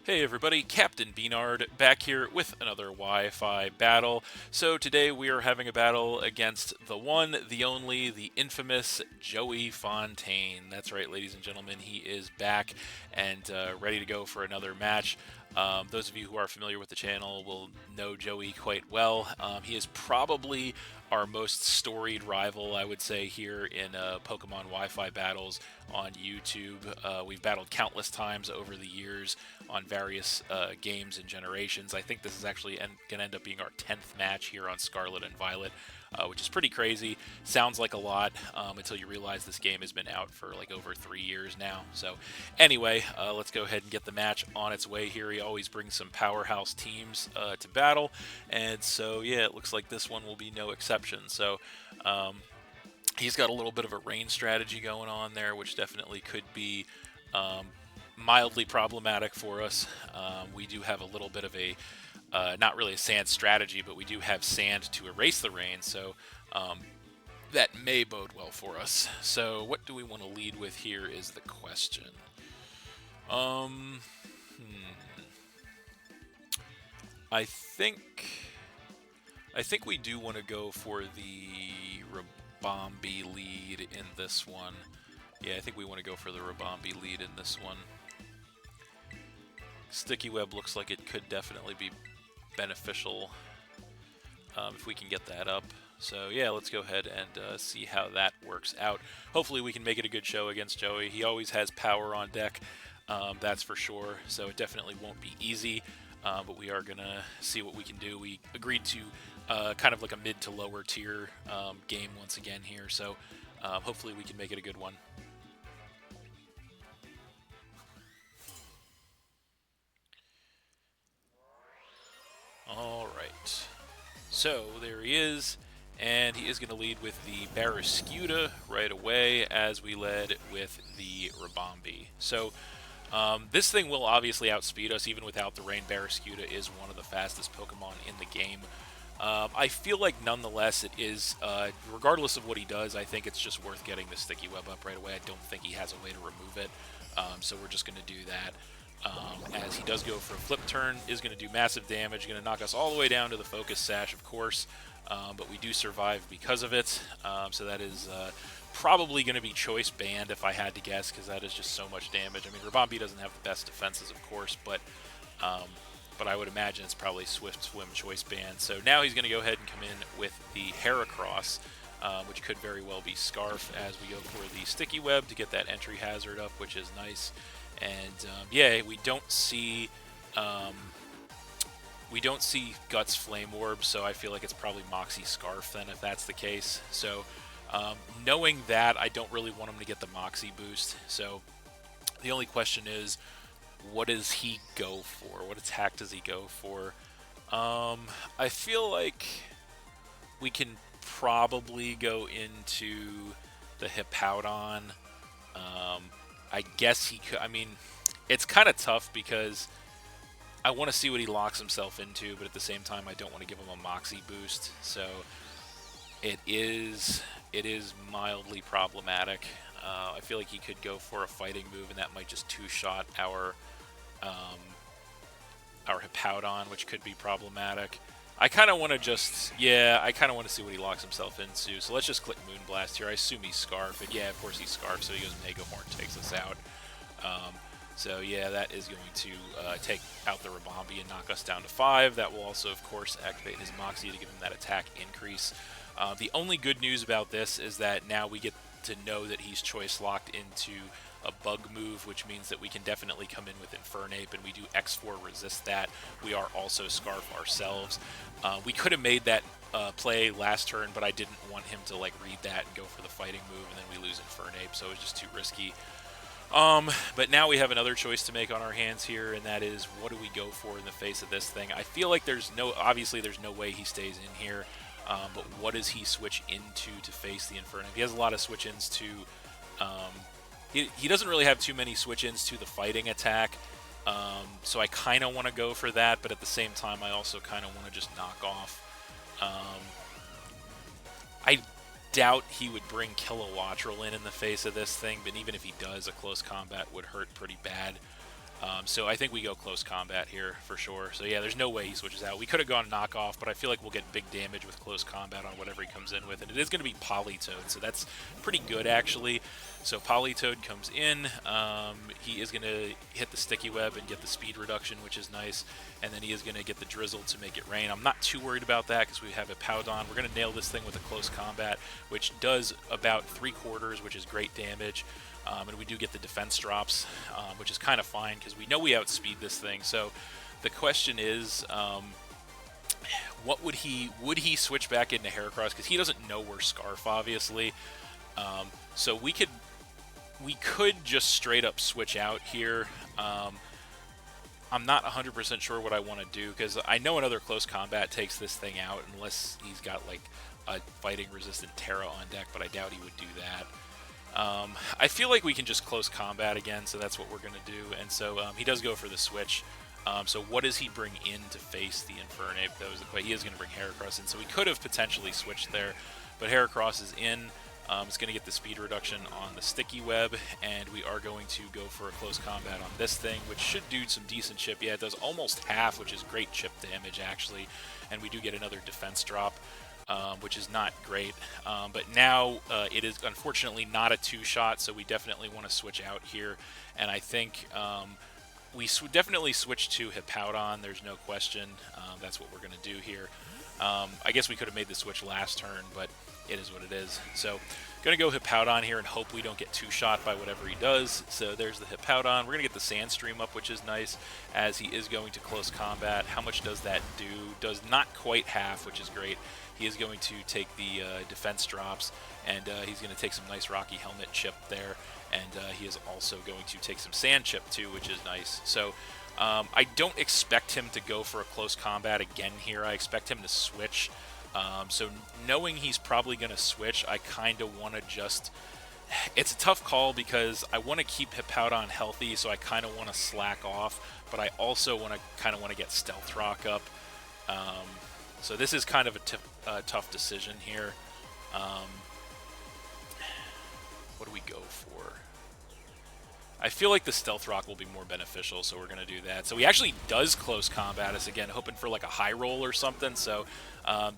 Hey everybody, Captain B-Nard back here with another Wi-Fi battle. So today we are having a battle against the one, the only, the infamous JoeyFontaine. That's right, ladies and gentlemen, he is back and ready to go for another match. Those of you who are familiar with the channel will know Joey quite well. He is probably our most storied rival, I would say, here in Pokemon Wi-Fi battles on YouTube. We've battled countless times over the years on various games and generations. I think this is actually going to end up being our 10th match here on Scarlet and Violet, which is pretty crazy. Sounds like a lot until you realize this game has been out for like over 3 years now. So anyway, let's go ahead and get the match on its way here. He always brings some powerhouse teams to battle, and so yeah, it looks like this one will be no exception. So he's got a little bit of a rain strategy going on there, which definitely could be mildly problematic for us. We do have a little bit of a, not really a sand strategy, but we do have sand to erase the rain, so that may bode well for us. So what do we want to lead with here is the question. I think we do want to go for the Rabombi lead in this one. Yeah, I think we want to go for the Rabombi lead in this one. Sticky Web looks like it could definitely be beneficial if we can get that up. So yeah, let's go ahead and see how that works out. Hopefully we can make it a good show against Joey. He always has power on deck, that's for sure. So it definitely won't be easy, but we are going to see what we can do. We agreed to kind of like a mid to lower tier game once again here. So hopefully we can make it a good one. Alright, so there he is, and he is going to lead with the Barraskewda right away, as we led with the Rabombi. So this thing will obviously outspeed us even without the rain. Barraskewda is one of the fastest Pokemon in the game. I feel like nonetheless it is, regardless of what he does, I think it's just worth getting the Sticky Web up right away. I don't think he has a way to remove it, so we're just going to do that. As he does go for a flip turn, is going to do massive damage, going to knock us all the way down to the Focus Sash, of course, but we do survive because of it, so that is probably going to be choice banned if I had to guess, because that is just so much damage. I mean, Rabombi doesn't have the best defenses, of course, but I would imagine it's probably Swift Swim choice banned. So now he's going to go ahead and come in with the Heracross, which could very well be Scarf, as we go for the Sticky Web to get that entry hazard up, which is nice. And yeah, we don't see Guts Flame Orb, so I feel like it's probably Moxie Scarf then, if that's the case. So knowing that, I don't really want him to get the Moxie boost. So the only question is, what does he go for? What attack does he go for? I feel like we can probably go into the Hippowdon. I guess he could. I mean, it's kind of tough because I want to see what he locks himself into, but at the same time, I don't want to give him a Moxie boost. So it is mildly problematic. I feel like he could go for a fighting move, and that might just two-shot our Hippowdon, which could be problematic. I kind of want to just, yeah, I kind of want to see what he locks himself into. So let's just click Moonblast here. I assume he's Scarf, and yeah, of course he's Scarf, so he goes Mega Horn, takes us out. So yeah, that is going to take out the Rabombi and knock us down to 5. That will also, of course, activate his Moxie to give him that attack increase. The only good news about this is that now we get to know that he's choice locked into a bug move, which means that we can definitely come in with Infernape, and we do X4 resist that. We are also Scarf ourselves. We could have made that play last turn, but I didn't want him to like read that and go for the fighting move, and then we lose Infernape, so it was just too risky. But now we have another choice to make on our hands here, and that is, what do we go for in the face of this thing? I feel like obviously there's no way he stays in here, but what does he switch into to face the Infernape? He has a lot of switch-ins to, he doesn't really have too many switch-ins to the fighting attack, so I kind of want to go for that, but at the same time I also kind of want to just knock off. I doubt he would bring Kilowattrel in the face of this thing, but even if he does, a close combat would hurt pretty bad. So I think we go close combat here for sure. So yeah, there's no way he switches out. We could have gone knockoff, but I feel like we'll get big damage with close combat on whatever he comes in with. And it is going to be Politoed, so that's pretty good actually. So Politoed comes in. He is going to hit the Sticky Web and get the speed reduction, which is nice. And then he is going to get the Drizzle to make it rain. I'm not too worried about that because we have a Powdon. We're going to nail this thing with a close combat, which does about 3/4, which is great damage. And we do get the defense drops, which is kind of fine because we know we outspeed this thing. So the question is, what would he switch back into Heracross? Because he doesn't know we're Scarf, obviously. So we could just straight up switch out here. I'm not 100% sure what I want to do because I know another close combat takes this thing out unless he's got like a fighting resistant Terra on deck, but I doubt he would do that. I feel like we can just close combat again, so that's what we're going to do. And so he does go for the switch. So what does he bring in to face the Infernape? That was the question. He is going to bring Heracross in, so we could have potentially switched there. But Heracross is in. It's going to get the speed reduction on the Sticky Web, and we are going to go for a close combat on this thing, which should do some decent chip. Yeah, it does almost half, which is great chip damage, actually. And we do get another defense drop. Which is not great, but now it is unfortunately not a 2-shot, so we definitely want to switch out here, and I think we definitely switch to Hippowdon, there's no question. That's what we're going to do here. I guess we could have made the switch last turn, but it is what it is. So going to go Hippowdon here and hope we don't get 2-shot by whatever he does. So there's the Hippowdon. We're going to get the Sandstream up, which is nice, as he is going to close combat. How much does that do? Does not quite half, which is great. He is going to take the defense drops, and he's going to take some nice Rocky Helmet chip there, and he is also going to take some Sand chip too, which is nice. So I don't expect him to go for a close combat again here. I expect him to switch. So knowing he's probably going to switch, I kind of want to just... It's a tough call because I want to keep Hippowdon healthy, so I kind of want to slack off, but I also kind of want to get Stealth Rock up. So this is kind of a tough decision here. What do we go for? I feel like the Stealth Rock will be more beneficial, so we're going to do that. So he actually does close combat us again, hoping for like a high roll or something. So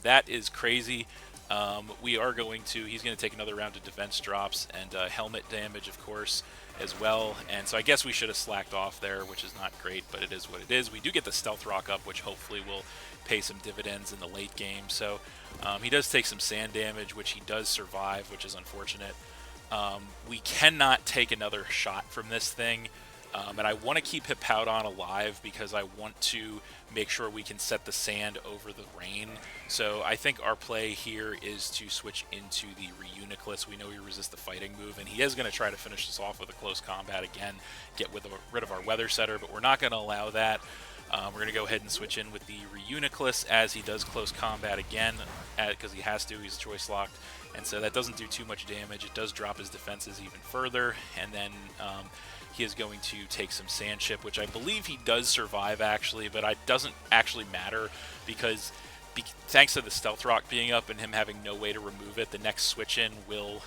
that is crazy. He's going to take another round of defense drops and helmet damage, of course, as well. And so I guess we should have slacked off there, which is not great, but it is what it is. We do get the Stealth Rock up, which hopefully will pay some dividends in the late game. So he does take some sand damage, which he does survive, which is unfortunate. We cannot take another shot from this thing. And I want to keep Hippowdon alive because I want to make sure we can set the sand over the rain. So I think our play here is to switch into the Reuniclus. We know he resists the fighting move, and he is going to try to finish this off with a close combat again, get rid of our Weather Setter, but we're not going to allow that. We're going to go ahead and switch in with the Reuniclus as he does close combat again, because he has to, he's choice locked, and so that doesn't do too much damage. It does drop his defenses even further, and then he is going to take some Sand Chip, which I believe he does survive actually, but it doesn't actually matter because thanks to the Stealth Rock being up and him having no way to remove it, the next switch in will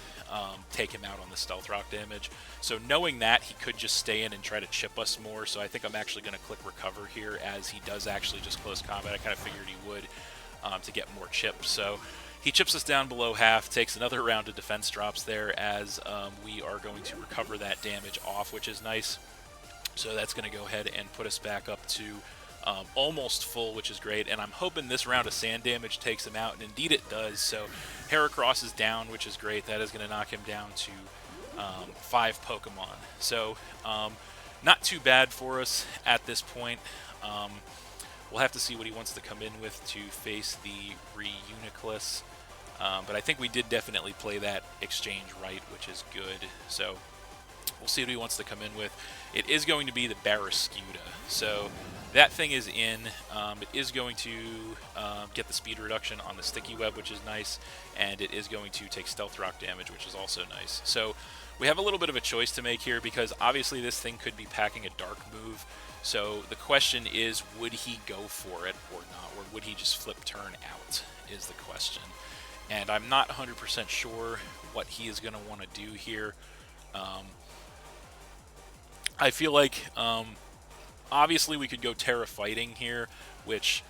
take him out on the Stealth Rock damage. So knowing that, he could just stay in and try to chip us more, so I think I'm actually going to click Recover here as he does actually just close combat. I kind of figured he would to get more chips. So he chips us down below half, takes another round of defense drops there as we are going to recover that damage off, which is nice. So that's going to go ahead and put us back up to almost full, which is great, and I'm hoping this round of sand damage takes him out, and indeed it does. So Heracross is down, which is great. That is going to knock him down to 5 Pokemon. So not too bad for us at this point. We'll have to see what he wants to come in with to face the Reuniclus, but I think we did definitely play that exchange right, which is good. So we'll see what he wants to come in with. It is going to be the Barraskewda. So that thing is in. It is going to get the speed reduction on the Sticky Web, which is nice, and it is going to take Stealth Rock damage, which is also nice. So we have a little bit of a choice to make here because obviously this thing could be packing a Dark move. So the question is, would he go for it or not, or would he just flip turn out is the question. And I'm not 100% sure what he is going to want to do here. I feel like Obviously, we could go Terra Fighting here, which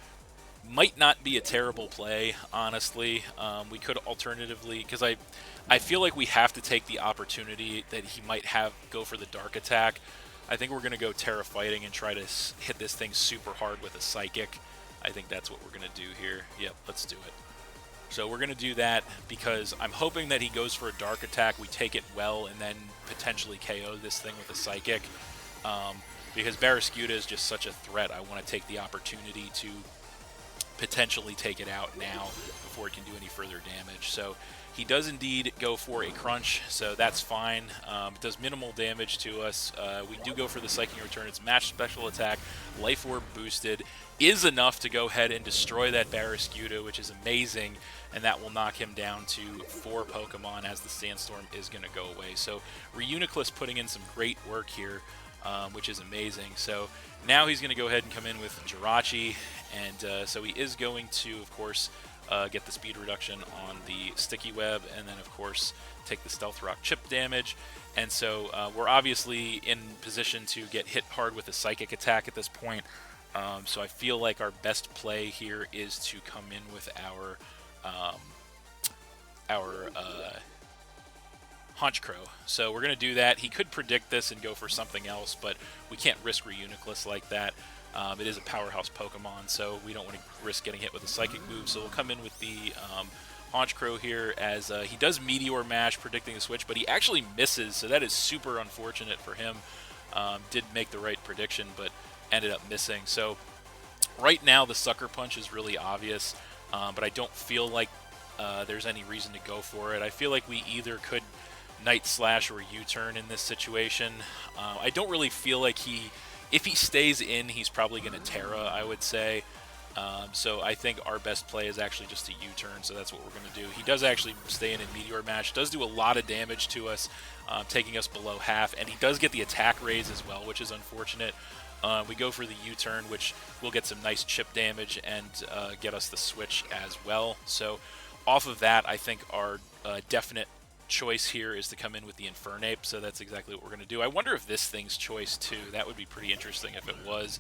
might not be a terrible play, honestly. We could alternatively, because I feel like we have to take the opportunity that he might have go for the Dark Attack. I think we're going to go Terra Fighting and try to hit this thing super hard with a Psychic. I think that's what we're going to do here. Yep, let's do it. So we're going to do that because I'm hoping that he goes for a Dark Attack, we take it well, and then potentially KO this thing with a Psychic. Because Barraskewda is just such a threat, I want to take the opportunity to potentially take it out now before it can do any further damage. So he does indeed go for a Crunch, so that's fine. It does minimal damage to us. We do go for the Psychic Return. It's match special attack, Life Orb boosted, is enough to go ahead and destroy that Barraskewda, which is amazing, and that will knock him down to 4 Pokemon as the Sandstorm is going to go away. So Reuniclus putting in some great work here, which is amazing. So now he's going to go ahead and come in with Jirachi, and so he is going to, of course, get the speed reduction on the Sticky Web, and then, of course, take the Stealth Rock chip damage. And so we're obviously in position to get hit hard with a Psychic attack at this point. So I feel like our best play here is to come in with our Honchkrow. So we're going to do that. He could predict this and go for something else, but we can't risk Reuniclus like that. It is a powerhouse Pokemon, so we don't want to risk getting hit with a Psychic move. So we'll come in with the Honchkrow here as he does Meteor Mash, predicting the switch, but he actually misses, so that is super unfortunate for him. Did make the right prediction, but ended up missing. So right now the Sucker Punch is really obvious, but I don't feel like there's any reason to go for it. I feel like we either could Night Slash or U-turn in this situation. I don't really feel like if he stays in, he's probably going to Terra, I would say. So I think our best play is actually just a U-turn, so that's what we're going to do. He does actually stay in Meteor Mash, does do a lot of damage to us, taking us below half, and he does get the attack raise as well, which is unfortunate. We go for the U-turn, which will get some nice chip damage and get us the switch as well. So off of that, I think our definite choice here is to come in with the Infernape, so that's exactly what we're going to do. I wonder if this thing's choice too. That would be pretty interesting if it was.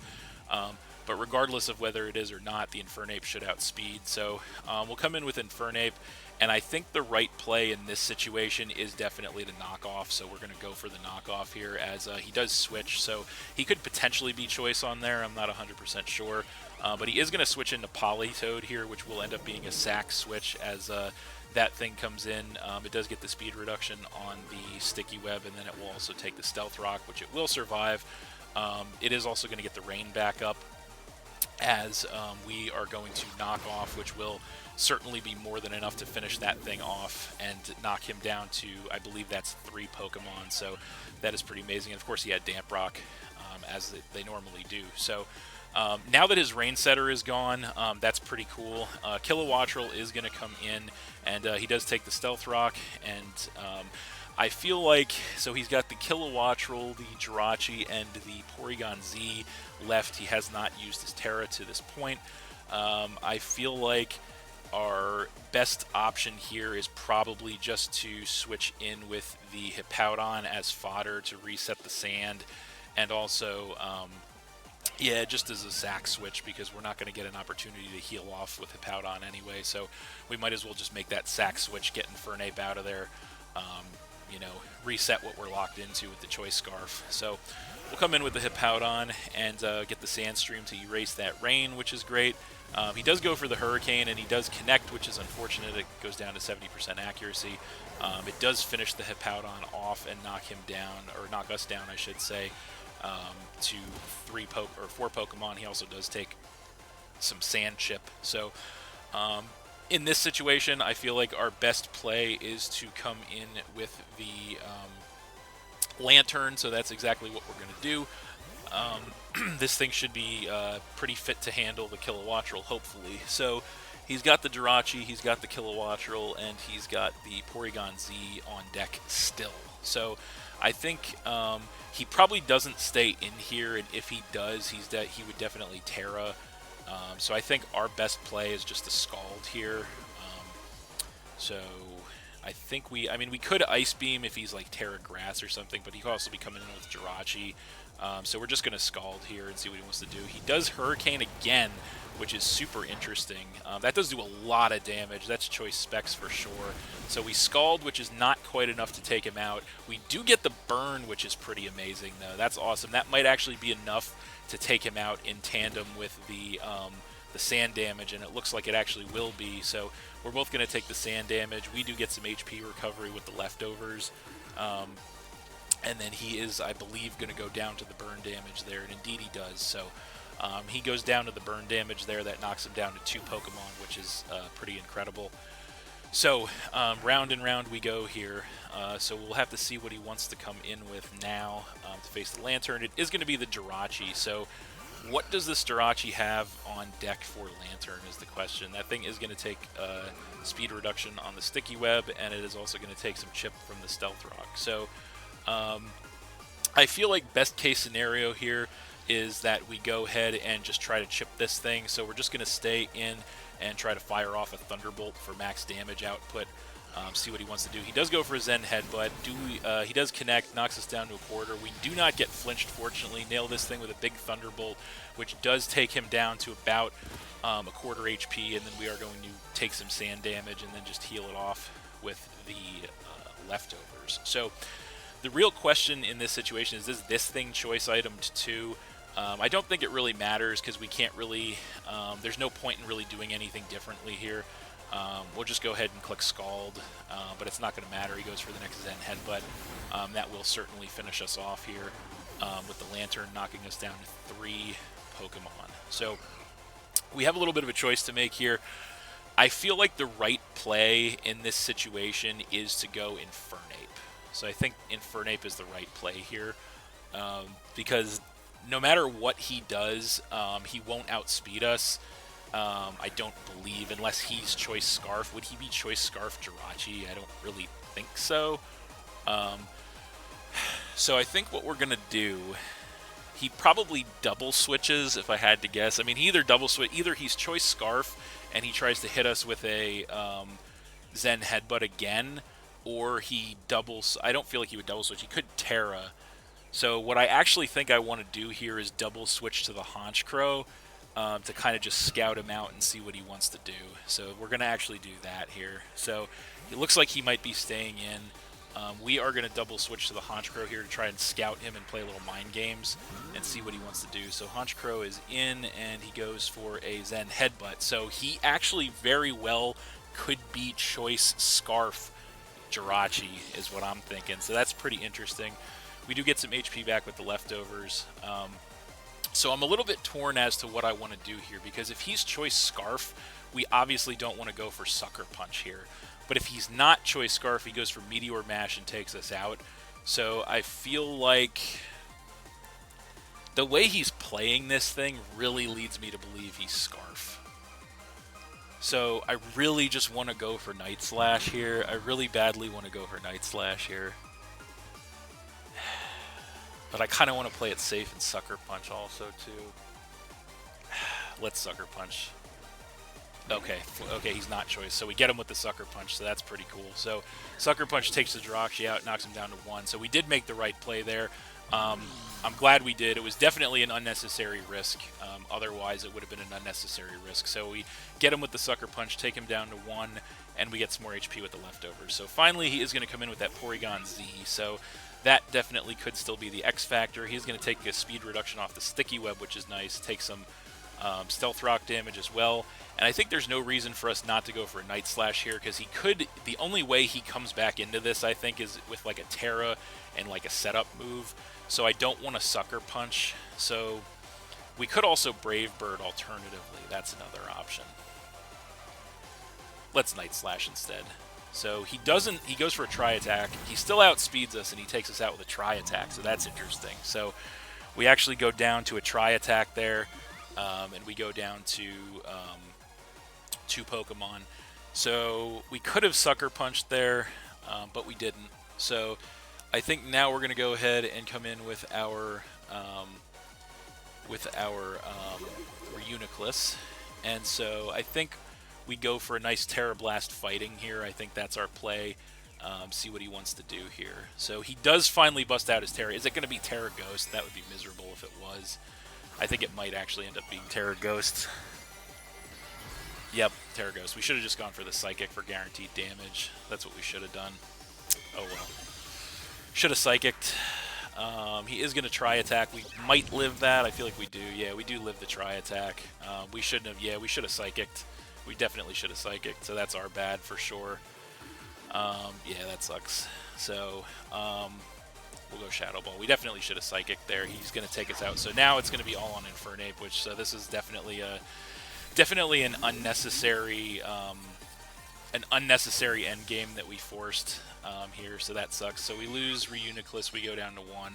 But regardless of whether it is or not, the Infernape should outspeed. So we'll come in with Infernape, and I think the right play in this situation is definitely the knockoff. So we're going to go for the knockoff here as he does switch. So he could potentially be choice on there. I'm not 100% sure. But he is going to switch into Politoed here, which will end up being a sack switch as that thing comes in. It does get the speed reduction on the Sticky Web, and then it will also take the Stealth Rock, which it will survive. It is also going to get the Rain back up as we are going to knock off, which will certainly be more than enough to finish that thing off and knock him down to, I believe that's 3 Pokemon, so that is pretty amazing. And of course he had Damp Rock, as they normally do. So now that his Rain Setter is gone, that's pretty cool. Kilowattrel is going to come in, and he does take the Stealth Rock, and I feel like, so he's got the Kilowattrel, the Jirachi, and the Porygon Z left. He has not used his Terra to this point. I feel like our best option here is probably just to switch in with the Hippowdon as fodder to reset the sand, and also yeah, just as a sack switch, because we're not going to get an opportunity to heal off with Hippowdon anyway, so we might as well just make that sack switch, get Infernape out of there, you know, reset what we're locked into with the Choice Scarf. So we'll come in with the Hippowdon and get the Sandstream to erase that rain, which is great. He does go for the Hurricane, and he does connect, which is unfortunate. It goes down to 70% accuracy. It does finish the Hippowdon off and knock him down, or knock us down, I should say, to 4 Pokemon. He also does take some Sand Chip. So in this situation, I feel like our best play is to come in with the Lantern, so that's exactly what we're going to do. This thing should be pretty fit to handle the Kilowattrel, hopefully. So he's got the Jirachi, he's got the Kilowattrel, and he's got the Porygon Z on deck still. So I think he probably doesn't stay in here, and if he does, he would definitely Terra. So I think our best play is just the Scald here. So I think we could Ice Beam if he's like Terra Grass or something, but he could also be coming in with Jirachi. So we're just going to Scald here and see what he wants to do. He does Hurricane again, which is super interesting. That does do a lot of damage. That's choice specs for sure. So we Scald, which is not quite enough to take him out. We do get the Burn, which is pretty amazing, though. That's awesome. That might actually be enough to take him out in tandem with the sand damage, and it looks like it actually will be. So we're both going to take the sand damage. We do get some HP recovery with the leftovers. And then he is, I believe, going to go down to the burn damage there, and indeed he does. So he goes down to the burn damage there. That knocks him down to 2 Pokemon, which is pretty incredible. So round and round we go here. So we'll have to see what he wants to come in with now to face the Lantern. It is going to be the Jirachi. So what does this Jirachi have on deck for Lantern is the question. That thing is going to take speed reduction on the Sticky Web, and it is also going to take some chip from the Stealth Rock. So I feel like best case scenario here is that we go ahead and just try to chip this thing. So we're just going to stay in and try to fire off a Thunderbolt for max damage output. See what he wants to do. He does go for a Zen Headbutt. He does connect, knocks us down to a quarter. We do not get flinched, fortunately. Nail this thing with a big Thunderbolt, which does take him down to about a quarter HP, and then we are going to take some sand damage and then just heal it off with the leftovers. So the real question in this situation is this thing choice itemed too? I don't think it really matters because we can't really, there's no point in really doing anything differently here. We'll just go ahead and click Scald, but it's not going to matter. He goes for the next Zen Headbutt. That will certainly finish us off here with the Lantern knocking us down to 3 Pokemon. So we have a little bit of a choice to make here. I feel like the right play in this situation is to go Infernape. So I think Infernape is the right play here because no matter what he does, he won't outspeed us. I don't believe, unless he's Choice Scarf. Would he be Choice Scarf Jirachi? I don't really think so. So I think what we're going to do, he probably double switches if I had to guess. I mean, he either double switch, either he's Choice Scarf and he tries to hit us with a Zen Headbutt again, or he doubles. I don't feel like he would double switch. He could Terra. So what I actually think I want to do here is double switch to the Honchkrow to kind of just scout him out and see what he wants to do. So we're going to actually do that here. So it looks like he might be staying in. We are going to double switch to the Honchkrow here to try and scout him and play little mind games and see what he wants to do. So Honchkrow is in, and he goes for a Zen Headbutt. So he actually very well could be Choice Scarf Jirachi is what I'm thinking. So that's pretty interesting. We do get some HP back with the leftovers. So I'm a little bit torn as to what I want to do here, because if he's Choice Scarf, we obviously don't want to go for Sucker Punch here. But if he's not Choice Scarf, he goes for Meteor Mash and takes us out. So I feel like the way he's playing this thing really leads me to believe he's Scarf. So I really just want to go for Night Slash here. I really badly want to go for Night Slash here. But I kind of want to play it safe and Sucker Punch also, too. Let's Sucker Punch. Okay, he's not Choice. So we get him with the Sucker Punch, so that's pretty cool. So Sucker Punch takes the Jirachi out, knocks him down to 1. So we did make the right play there. I'm glad we did. It was definitely an unnecessary risk. Otherwise, it would have been an unnecessary risk. So we get him with the Sucker Punch, take him down to 1, and we get some more HP with the leftovers. So finally, he is going to come in with that Porygon Z. So that definitely could still be the X Factor. He's going to take a speed reduction off the Sticky Web, which is nice. Take some Stealth Rock damage as well. And I think there's no reason for us not to go for a Night Slash here, because he could, the only way he comes back into this, I think, is with like a Terra and like a setup move. So I don't want to Sucker Punch. So we could also Brave Bird alternatively. That's another option. Let's Night Slash instead. So he doesn't, he goes for a Tri-Attack. He still outspeeds us, and he takes us out with a Tri-Attack, so that's interesting. So we actually go down to a Tri-Attack there, and we go down to 2 Pokemon. So we could have Sucker Punched there, but we didn't. So I think now we're going to go ahead and come in with our Reuniclus. And so I think we go for a nice Terra Blast fighting here. I think that's our play. see what he wants to do here. So he does finally bust out his Terra. Is it going to be Terra Ghost? That would be miserable if it was. I think it might actually end up being Terra Ghost. Yep, Terra Ghost. We should have just gone for the Psychic for guaranteed damage. That's what we should have done. Oh well. Should have Psychicked. He is going to try attack. We might live that. I feel like we do. Yeah, we do live the try attack. We shouldn't have. Yeah, we should have Psychicked. We definitely should have Psychicked. So that's our bad for sure. Yeah, that sucks. So we'll go Shadow Ball. We definitely should have Psychicked there. He's going to take us out. So now it's going to be all on Infernape, which so this is definitely an unnecessary end game that we forced here, so that sucks. So we lose Reuniclus, we go down to 1,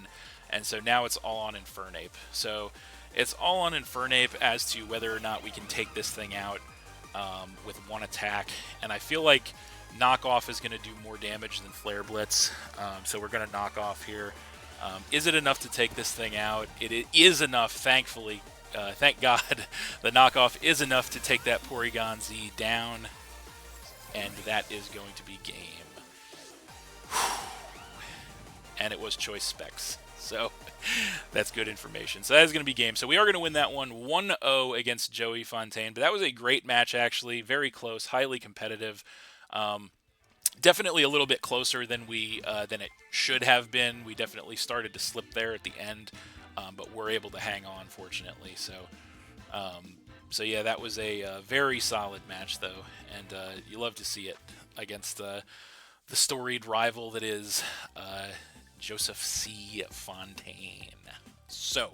and so now it's all on Infernape. So it's all on Infernape as to whether or not we can take this thing out with one attack, and I feel like Knockoff is going to do more damage than Flare Blitz, so we're going to knock off here. Is it enough to take this thing out? It is enough, thankfully. Thank God the Knockoff is enough to take that Porygon Z down, and that is going to be game. And it was Choice Specs, so that's good information. So that is going to be game. So we are going to win that one 1-0 against JoeyFontaine, but that was a great match, actually. Very close, highly competitive. Definitely a little bit closer than it should have been. We definitely started to slip there at the end, but we're able to hang on, fortunately. So yeah, that was a very solid match, though, and you love to see it against the storied rival that is Joseph C. Fontaine. So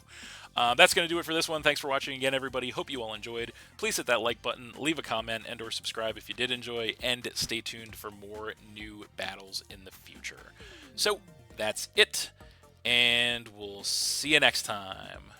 that's going to do it for this one. Thanks for watching again, everybody. Hope you all enjoyed. Please hit that like button, leave a comment, and or subscribe if you did enjoy, and stay tuned for more new battles in the future. So that's it, and we'll see you next time.